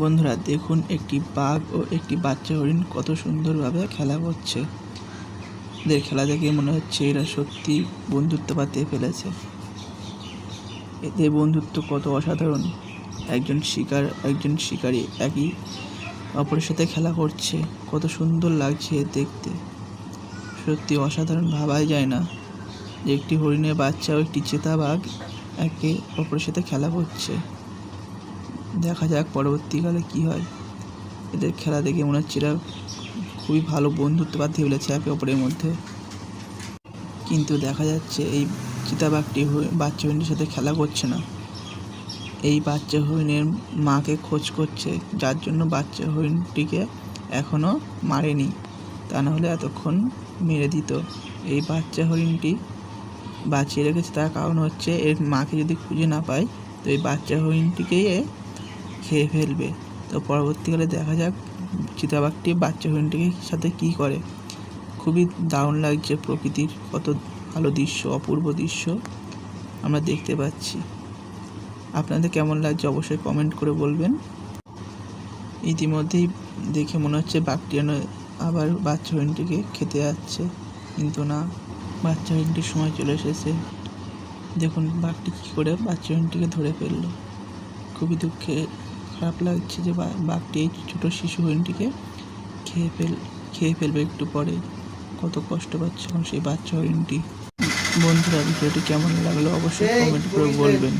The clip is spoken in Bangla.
বন্ধুরা দেখুন, একটি বাঘ ও একটি বাচ্চা হরিণ কত সুন্দরভাবে খেলা করছে। এদের খেলা দেখে মনে হচ্ছে এরা সত্যি বন্ধুত্ব বাঁধিয়ে ফেলেছে। এদের বন্ধুত্ব কত অসাধারণ। একজন শিকারী একই অপরের সাথে খেলা করছে, কত সুন্দর লাগছে দেখতে। সত্যি অসাধারণ, ভাবাই যায় না যে একটি হরিণের বাচ্চা ও একটি চিতাবাঘ একে অপরের সাথে খেলা করছে। দেখা যাক পরবর্তীকালে কি হয়। এদের খেলা দেখে মনে হচ্ছে এরা খুবই ভালো বন্ধুত্ব বাঁধিয়ে ফেলেছে একে অপরের মধ্যে। কিন্তু দেখা যাচ্ছে এই চিতাবাঘটি বাচ্চা হরিণের সাথে খেলা করছে না। এই বাচ্চা হরিণের মাকে খোঁজ করছে, যার জন্য বাচ্চা হরিণটিকে এখনও মারেনি, তা নাহলে এতক্ষণ মেরে দিত। এই বাচ্চা হরিণটি বাঁচিয়ে রেখেছে, তার কারণ হচ্ছে এর মাকে যদি খুঁজে না পায় তো এই বাচ্চা হরিণটিকেই খেয়ে ফেলবে। তো পরবর্তীকালে দেখা যাক চিতাবাঘটি বাচ্চা হরিণটিকে সাথে কী করে। খুবই দারুণ লাগছে, প্রকৃতির কত ভালো দৃশ্য, অপূর্ব দৃশ্য আমরা দেখতে পাচ্ছি। আপনাদের কেমন লাগছে অবশ্যই কমেন্ট করে বলবেন। ইতিমধ্যেই দেখে মনে হচ্ছে বাঘটি আবার বাচ্চা হরিণটিকে খেতে যাচ্ছে, কিন্তু না, বাচ্চা হরিণটির সময় চলে এসেছে। দেখুন বাঘটি কী করে বাচ্চা হরিণটিকে ধরে ফেললো। খুবই খারাপ লাগছে যে বাঘটি এই ছোটো শিশু হরিণটিকে খেয়ে ফেলবে একটু পরে। কত কষ্ট পাচ্ছে এখন সেই বাচ্চা হরিণটি। বন্ধুরা ভিডিওটি কেমন লাগলো অবশ্যই কমেন্ট করে বলবেন।